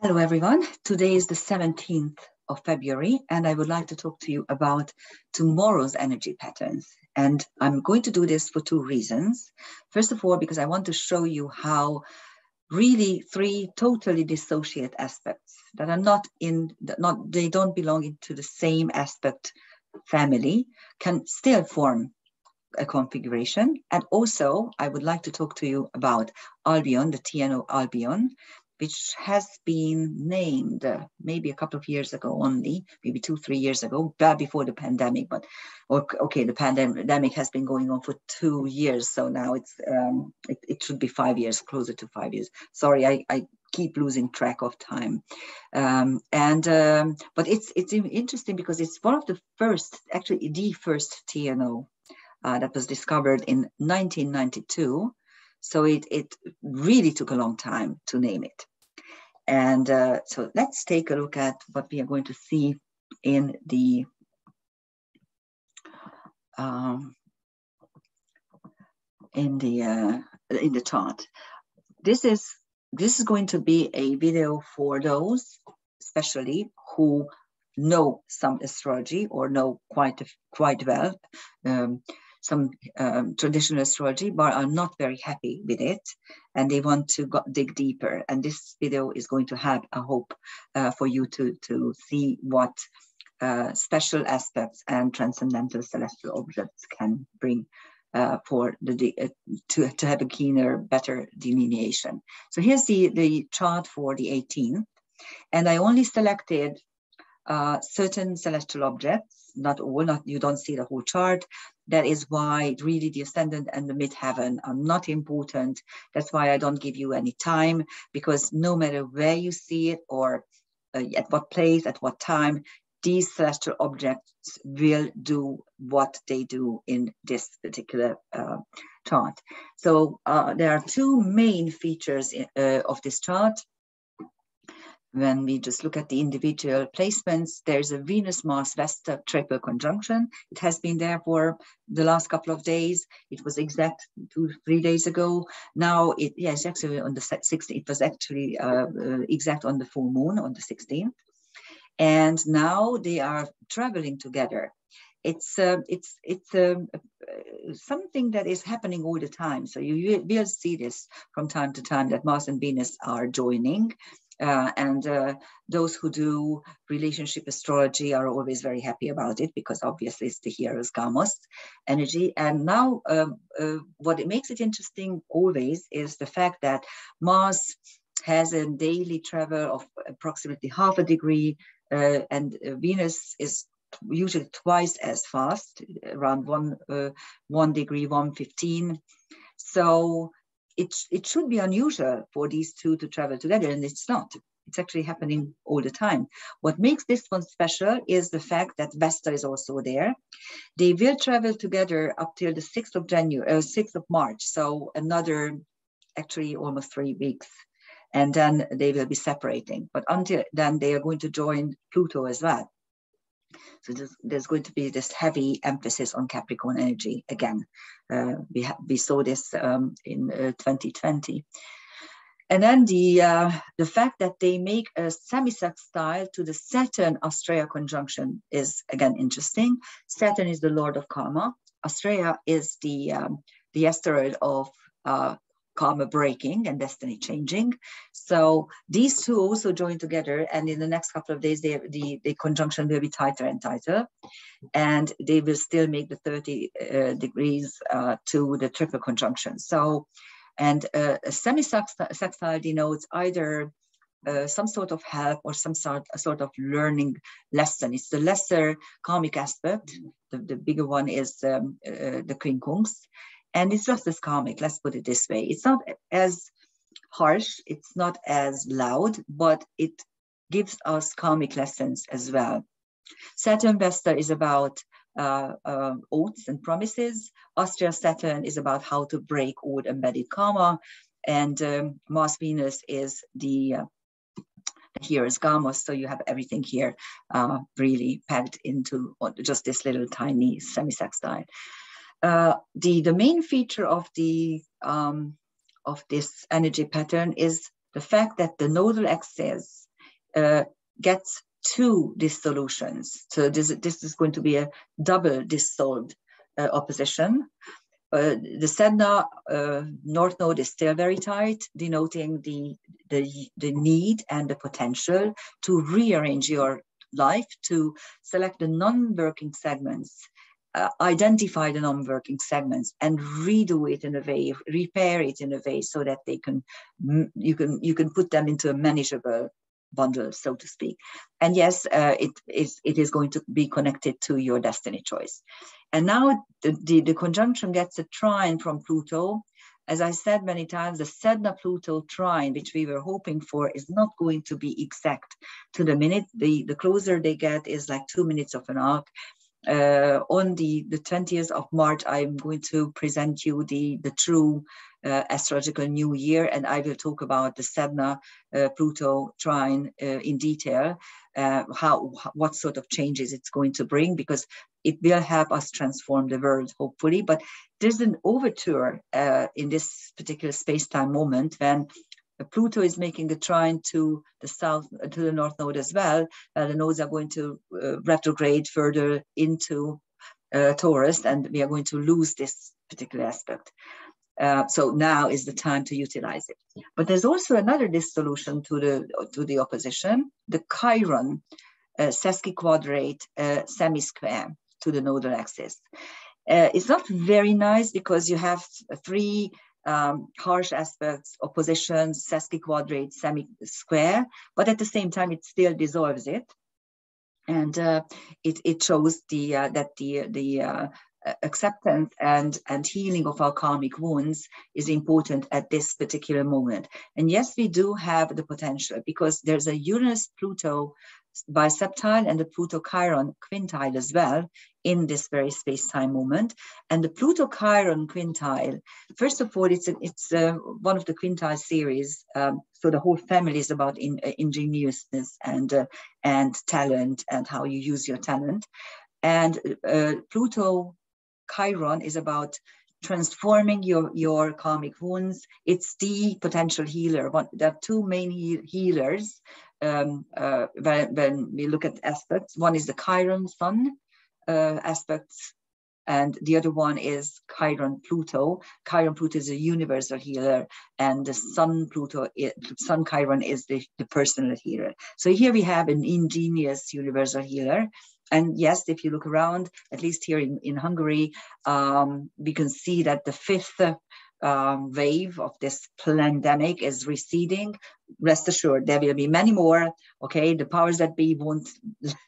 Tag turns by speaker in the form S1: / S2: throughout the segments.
S1: Hello everyone, today is the 17th of February and I would like to talk to you about tomorrow's energy patterns. And I'm going to do this for two reasons. First of all, because I want to show you how really three totally dissociate aspects that are they don't belong into the same aspect family can still form a configuration. And also I would like to talk to you about Albion, the TNO Albion, which has been named maybe a couple of years ago only, maybe 2-3 years ago, before the pandemic. But okay, the pandemic has been going on for 2 years, so now it should be 5 years, closer to 5 years. Sorry, I keep losing track of time, but it's interesting because it's one of the first, actually the first TNO that was discovered in 1992. So it really took a long time to name it. And so let's take a look at what we are going to see in the chart. This is going to be a video for those, especially who know some astrology or know quite well some traditional astrology, but are not very happy with it, and they want to dig deeper. And this video is going to have a hope for you to see what special aspects and transcendental celestial objects can bring for to have a keener, better delineation. So here's the chart for the 18th, and I only selected certain celestial objects, not all, you don't see the whole chart. That is why really the ascendant and the midheaven are not important. That's why I don't give you any time, because no matter where you see it or at what place, at what time, these celestial objects will do what they do in this particular chart. So there are two main features of this chart. When we just look at the individual placements, there's a Venus-Mars-Vesta triple conjunction. It has been there for the last couple of days. It was exact 2-3 days ago. Now, it's actually on the 16th. It was actually exact on the full moon on the 16th. And now they are traveling together. It's something that is happening all the time. So you will see this from time to time, that Mars and Venus are joining. And those who do relationship astrology are always very happy about it, because obviously it's the Hieros Gamos energy. And now what it makes it interesting always is the fact that Mars has a daily travel of approximately 0.5 degree, and Venus is usually twice as fast, around 1 degree, 1:15. So it should be unusual for these two to travel together, and it's not. It's actually happening all the time. What makes this one special is the fact that Vesta is also there. They will travel together up till the 6th of March. So another, actually almost 3 weeks. And then they will be separating. But until then, they are going to join Pluto as well. So there's going to be this heavy emphasis on Capricorn energy again. We saw this in 2020. And then the fact that they make a semi-sextile to the Saturn-Astrea conjunction is again interesting. Saturn is the lord of karma. Astrea is the asteroid of karma breaking and destiny changing. So these two also join together, and in the next couple of days, the conjunction will be tighter and tighter, and they will still make the 30 degrees to the triple conjunction. So, and a semi-sextile denotes either some sort of help or some sort of learning lesson. It's the lesser karmic aspect. The bigger one is the quincunx. And it's just as karmic, let's put it this way. It's not as harsh, it's not as loud, but it gives us karmic lessons as well. Saturn Vesta is about oaths and promises. Astrea Saturn is about how to break old embedded karma. And Mars Venus is the Hieros Gamos. So you have everything here really packed into just this little tiny semi-sextile. The main feature of this energy pattern is the fact that the nodal axis gets two dissolutions. So this is going to be a double dissolved opposition. The Sedna North Node is still very tight, denoting the need and the potential to rearrange your life, to select the non-working segments, identify the non-working segments, and redo it in a way, repair it in a way so that you can put them into a manageable bundle, so to speak. And yes, it is going to be connected to your destiny choice. And now the conjunction gets a trine from Pluto. As I said many times, the Sedna-Pluto trine, which we were hoping for, is not going to be exact to the minute. The closer they get is like 2 minutes of an arc. On the 20th of March, I'm going to present you the true astrological new year, and I will talk about the Sedna Pluto trine in detail, what sort of changes it's going to bring, because it will help us transform the world, hopefully. But there's an overture in this particular space-time moment when Pluto is making a trine to the south, to the North Node as well. The nodes are going to retrograde further into Taurus, and we are going to lose this particular aspect. So now is the time to utilize it. But there's also another dissolution to the opposition, the Chiron sesquiquadrate semi-square to the nodal axis. It's not very nice because you have three harsh aspects, oppositions, sesquiquadrate, semi-square, but at the same time it still dissolves it, and it shows that the acceptance and healing of our karmic wounds is important at this particular moment. And yes, we do have the potential, because there's a Uranus-Pluto bi-septile and the Pluto-Chiron quintile as well in this very space-time moment. And the Pluto-Chiron quintile, first of all, it's one of the quintile series. So the whole family is about ingenuousness and talent and how you use your talent. And Pluto-Chiron is about transforming your karmic wounds. It's the potential healer. There are two main healers when we look at aspects. One is the Chiron Sun aspects, and the other one is Chiron Pluto. Chiron Pluto is a universal healer, and the Sun Chiron is the personal healer. So here we have an ingenious universal healer. And yes, if you look around, at least here in Hungary, we can see that the fifth wave of this pandemic is receding. Rest assured, there will be many more. Okay, the powers that be won't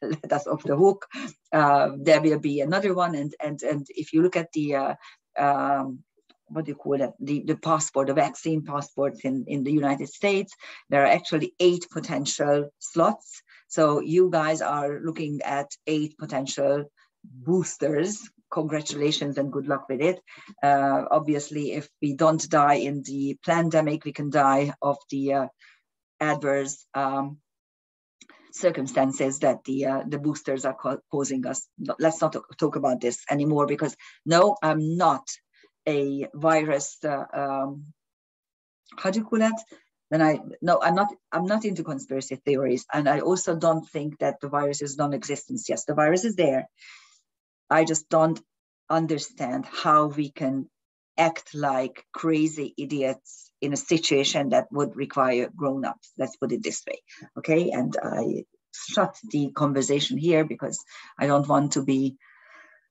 S1: let us off the hook. There will be another one, and if you look at the what do you call it? The passport, the vaccine passports in the United States, there are actually 8 potential slots. So you guys are looking at 8 potential boosters. Congratulations and good luck with it. Obviously, if we don't die in the pandemic, we can die of the adverse circumstances that the boosters are causing us. Let's not talk about this anymore, because no, I'm not a virus. How do you call that? I'm not into conspiracy theories, and I also don't think that the virus is non-existent. Yes, the virus is there. I just don't understand how we can act like crazy idiots in a situation that would require grown-ups. Let's put it this way, okay? And I shut the conversation here because I don't want to be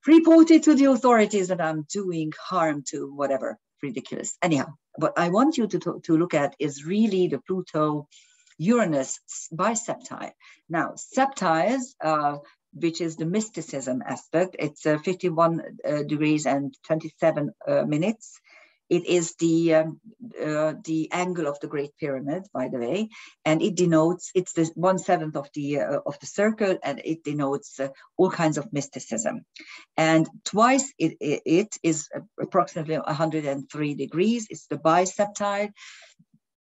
S1: reported to the authorities that I'm doing harm to whatever. Ridiculous. Anyhow, what I want you to look at is really the Pluto-Uranus bi-septile. Now, septiles, which is the mysticism aspect, it's 51 degrees and 27 minutes. It is the angle of the Great Pyramid, by the way, and it denotes, it's the 1/7 of the circle, and it denotes all kinds of mysticism. And twice it is approximately 103 degrees. It's the bi-septile,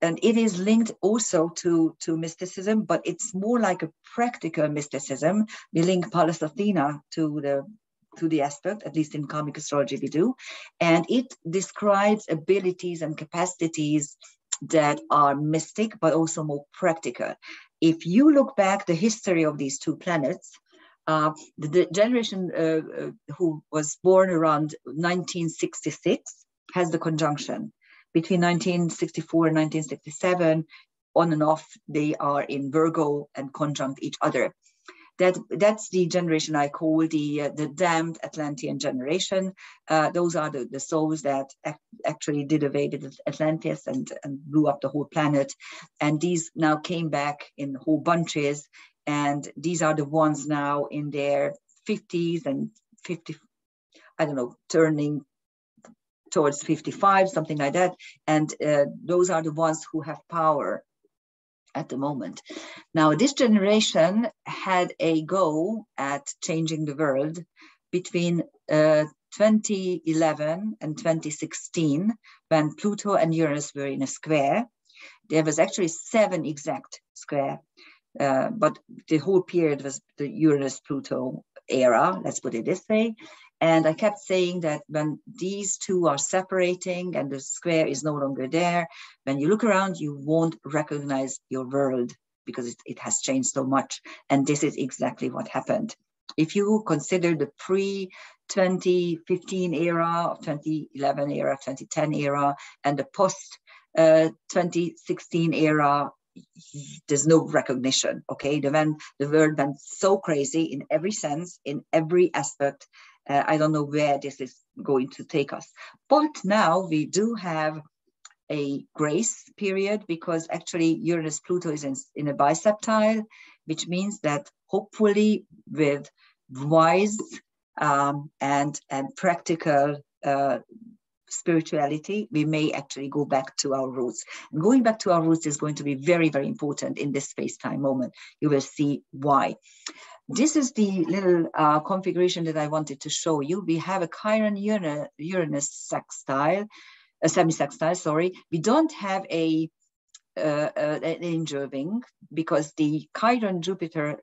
S1: and it is linked also to mysticism, but it's more like a practical mysticism. We link Pallas Athena to the aspect, at least in karmic astrology we do, and it describes abilities and capacities that are mystic, but also more practical. If you look back the history of these two planets, the generation who was born around 1966 has the conjunction. Between 1964 and 1967, on and off, they are in Virgo and conjunct each other. That's the generation I call the damned Atlantean generation. Those are the souls that actually did evade Atlantis and blew up the whole planet. And these now came back in whole bunches. And these are the ones now in their 50s and 50, I don't know, turning towards 55, something like that. And those are the ones who have power at the moment. Now, this generation had a go at changing the world between 2011 and 2016, when Pluto and Uranus were in a square. There was actually 7 exact square, but the whole period was the Uranus-Pluto era, let's put it this way. And I kept saying that when these two are separating and the square is no longer there, when you look around, you won't recognize your world because it has changed so much. And this is exactly what happened. If you consider the pre-2015 era, 2011 era, 2010 era, and the post-2016 era, there's no recognition, okay? The world went so crazy in every sense, in every aspect. I don't know where this is going to take us. But now we do have a grace period because actually Uranus-Pluto is in a bi-septile, which means that hopefully with wise and practical spirituality, we may actually go back to our roots. And going back to our roots is going to be very, very important in this space-time moment. You will see why. This is the little configuration that I wanted to show you. We have a Chiron-Uranus sextile, a semi-sextile, sorry. We don't have an angel wing because the Chiron-Jupiter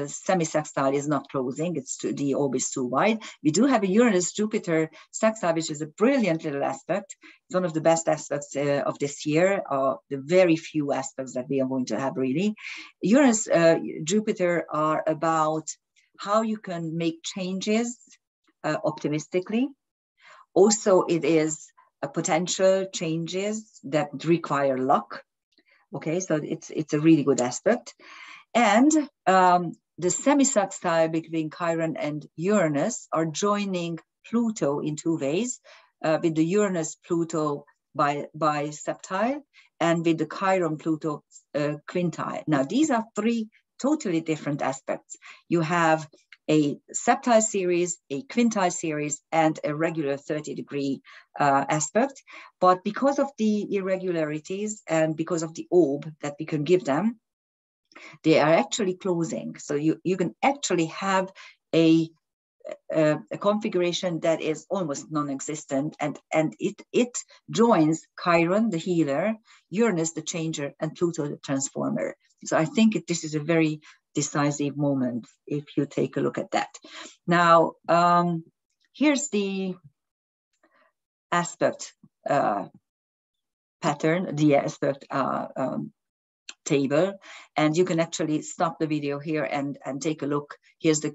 S1: semi-sextile is not closing. The orb is too wide. We do have a Uranus-Jupiter sextile, which is a brilliant little aspect. It's one of the best aspects of this year, the very few aspects that we are going to have really. Uranus-Jupiter are about how you can make changes optimistically. Also, it is a potential changes that require luck. Okay, so it's a really good aspect. And the semi-sextile between Chiron and Uranus are joining Pluto in 2 ways, with the Uranus-Pluto bi-septile and with the Chiron-Pluto quintile. Now, these are 3 totally different aspects. You have a septile series, a quintile series, and a regular 30-degree aspect. But because of the irregularities and because of the orb that we can give them, they are actually closing. So you can actually have a configuration that is almost non-existent, and it joins Chiron, the healer, Uranus, the changer, and Pluto, the transformer. So I think this is a very decisive moment if you take a look at that. Now, here's the aspect pattern, the aspect table, and you can actually stop the video here and take a look. Here's the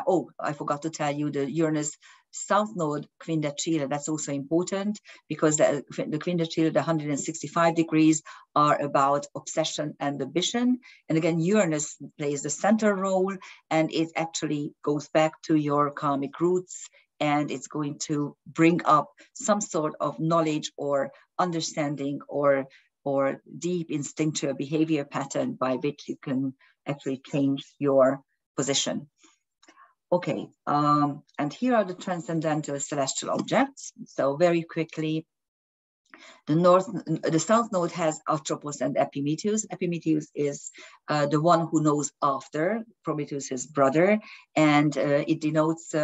S1: oh, I forgot to tell you the Uranus South Node quindecile. That's also important because the quindecile, the 165 degrees, are about obsession and ambition. And again, Uranus plays the center role, and it actually goes back to your karmic roots, and it's going to bring up some sort of knowledge or understanding or deep instinctual behavior pattern by which you can actually change your position. Okay, and here are the transcendental celestial objects. So very quickly, the South Node has Atropos and Epimetheus. Epimetheus is the one who knows after, Prometheus, his brother, and it denotes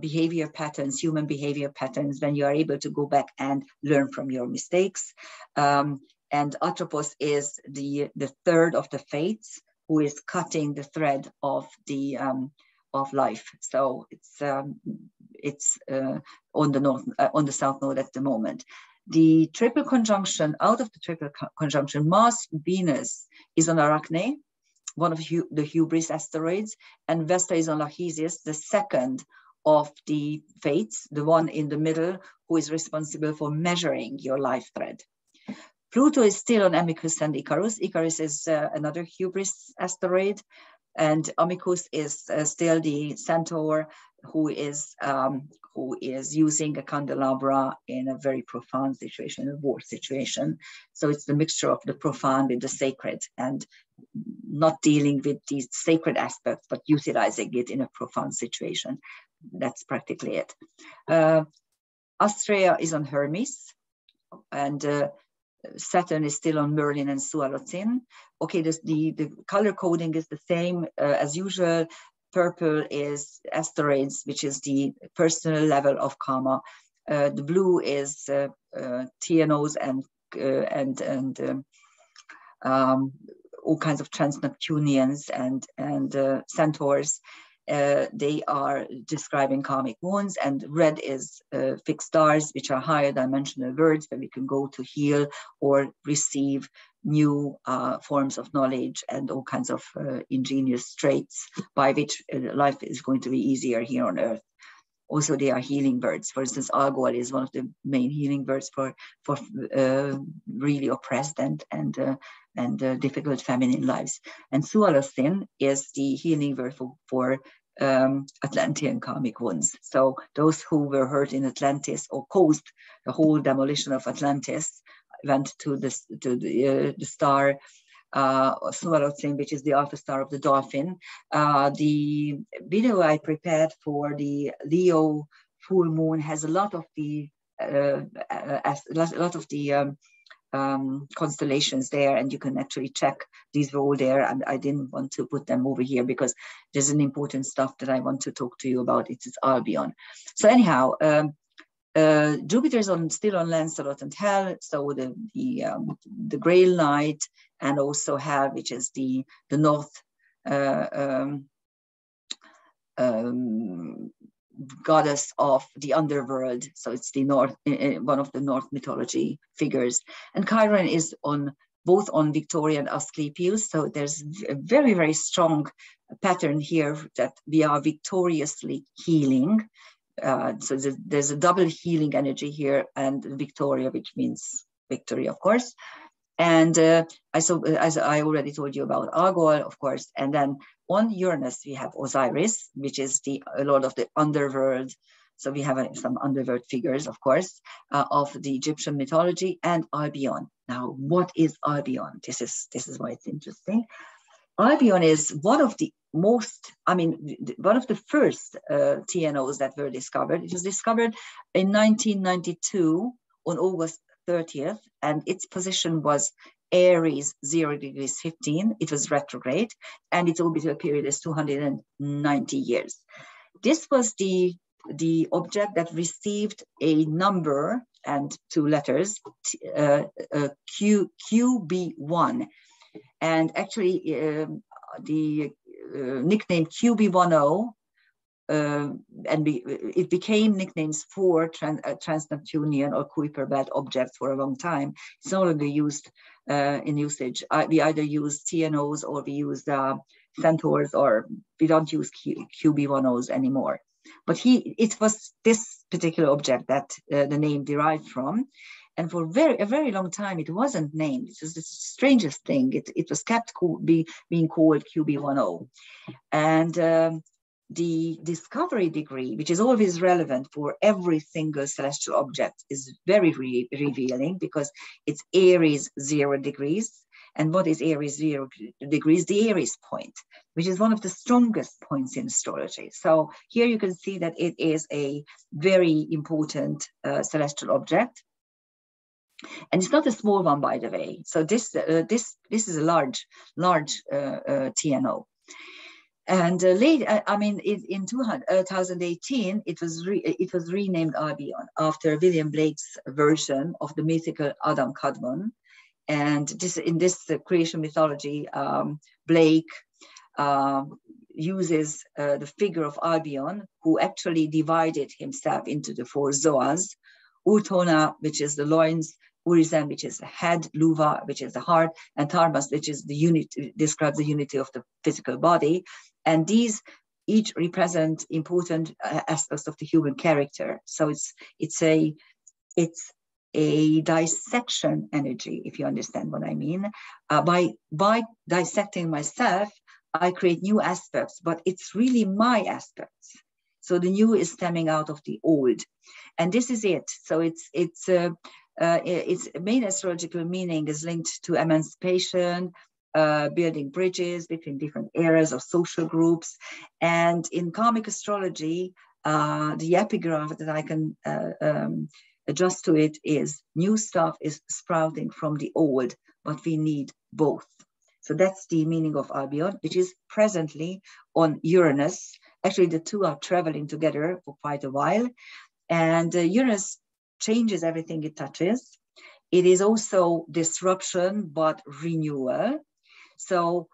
S1: behavior patterns, human behavior patterns, when you are able to go back and learn from your mistakes. And Atropos is the third of the fates, who is cutting the thread of the of life. So it's on the South Node at the moment. The triple conjunction, out of the triple conjunction, Mars, Venus is on Arachne, one of the Hubris asteroids, and Vesta is on Lachesis, the second of the fates, the one in the middle, who is responsible for measuring your life thread. Pluto is still on Amicus and Icarus. Icarus is another Hubris asteroid, and Amicus is still the centaur who is using a candelabra in a very profound situation, a war situation. So it's the mixture of the profound with the sacred, and not dealing with these sacred aspects, but utilizing it in a profound situation. That's practically it. Astrea is on Hermes, and Saturn is still on Merlin and Sualocin. Okay, the color coding is the same as usual. Purple is asteroids, which is the personal level of karma. The blue is TNOs and all kinds of trans-Neptunians and centaurs. They are describing karmic wounds, and red is fixed stars, which are higher dimensional words where we can go to heal or receive new forms of knowledge and all kinds of ingenious traits by which life is going to be easier here on Earth. Also, they are healing birds. For instance, Algol is one of the main healing birds for really oppressed and difficult feminine lives. And Sualocin is the healing bird for Atlantean karmic wounds. So those who were hurt in Atlantis or caused the whole demolition of Atlantis went to the star Sualocin, which is the alpha star of the dolphin. The video I prepared for the Leo full moon has a lot of the constellations there, and you can actually check these were all there, and I didn't want to put them over here because there's an important stuff that I want to talk to you about. It is Albion. So anyhow, Jupiter is still on Lancelot and Hell, so the Grail Knight, and also Hell, which is the north goddess of the underworld. So it's the north, one of the North mythology figures. And Chiron is both on Victoria and Asclepius. So there's a very, very strong pattern here that we are victoriously healing. So there's a double healing energy here, and Victoria, which means victory, of course. And as I already told you about Algol, of course. And then on Uranus, we have Osiris, which is the lord of the underworld. So we have some underworld figures, of course, of the Egyptian mythology, and Albion. Now, what is Albion? This is why it's interesting. Albion is one of the one of the first TNOs that were discovered. It was discovered in 1992 on August 30th, and its position was Aries 0 degrees 15. It was retrograde, and its orbital period is 290 years. This was the object that received a number and 2 letters, QB1. And actually, the nickname QB10, it became nicknames for trans-Neptunian or Kuiper belt objects for a long time. It's no longer used in usage. We either use TNOs or we use centaurs, or we don't use QB10s anymore. But it was this particular object that the name derived from. And for a very long time, it wasn't named. It was the strangest thing. It was kept being called QB10. And the discovery degree, which is always relevant for every single celestial object, is very revealing, because it's Aries 0 degrees. And what is Aries 0 degrees? The Aries point, which is one of the strongest points in astrology. So here you can see that it is a very important celestial object. And it's not a small one, by the way. So this is a large TNO. And in 2018, it was renamed Albion after William Blake's version of the mythical Adam Kadmon. And in this creation mythology, Blake uses the figure of Albion, who actually divided himself into the 4 zoas, Urtona, which is the loins, Urizen, which is the head, Luva, which is the heart, and Tharmas, which is the unity, describes the unity of the physical body. And these each represent important aspects of the human character. So it's a dissection energy, if you understand what I mean. By dissecting myself, I create new aspects, but it's really my aspects. So the new is stemming out of the old, and this is it. So its main astrological meaning is linked to emancipation, building bridges between different eras of social groups. And in karmic astrology, the epigraph that I can adjust to it is new stuff is sprouting from the old, but we need both. So that's the meaning of Albion, which is presently on Uranus. Actually, the two are traveling together for quite a while. And Uranus changes everything it touches. It is also disruption, but renewal. So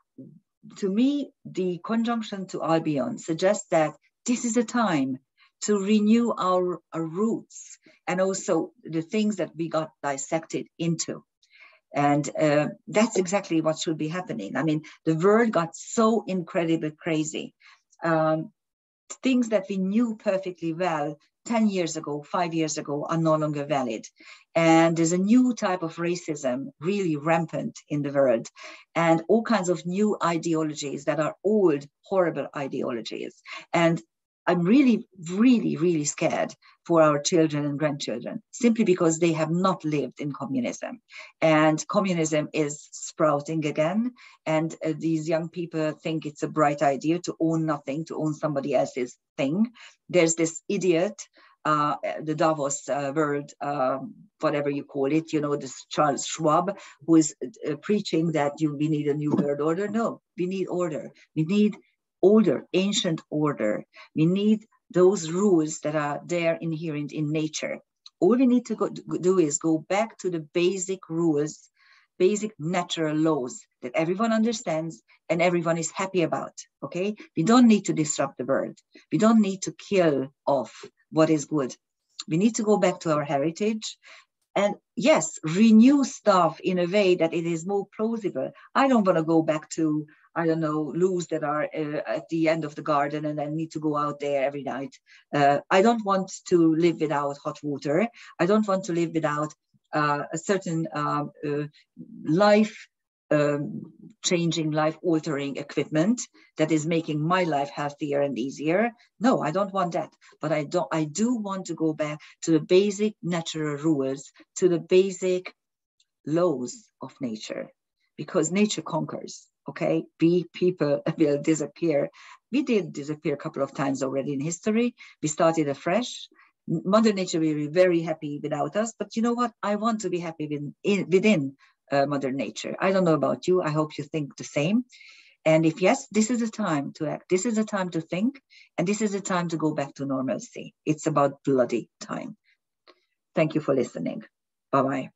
S1: to me, the conjunction to Albion suggests that this is a time to renew our roots and also the things that we got dissected into. And that's exactly what should be happening. I mean, the world got so incredibly crazy. Things that we knew perfectly well 10 years ago, 5 years ago, are no longer valid. And there's a new type of racism really rampant in the world, and all kinds of new ideologies that are old, horrible ideologies. And I'm really, really, really scared for our children and grandchildren, simply because they have not lived in communism. And communism is sprouting again. And these young people think it's a bright idea to own nothing, to own somebody else's thing. There's this idiot, the Davos world, whatever you call it, you know, this Charles Schwab, who is preaching that we need a new world order. No, we need order. We need order, ancient order. We need those rules that are there inherent in nature. All we need to do is go back to the basic rules, basic natural laws that everyone understands and everyone is happy about, okay? We don't need to disrupt the world. We don't need to kill off what is good. We need to go back to our heritage and, yes, renew stuff in a way that it is more plausible. I don't want to go back to, I don't know, loos that are at the end of the garden and then need to go out there every night. I don't want to live without hot water. I don't want to live without a certain life-changing, life-altering equipment that is making my life healthier and easier. No, I don't want that. But I do want to go back to the basic natural rules, to the basic laws of nature, because nature conquers. Okay, we people will disappear. We did disappear a couple of times already in history. We started afresh. Mother Nature will be very happy without us, but you know what? I want to be happy within Mother Nature. I don't know about you. I hope you think the same. And if yes, this is a time to act. This is a time to think, and this is a time to go back to normalcy. It's about bloody time. Thank you for listening. Bye-bye.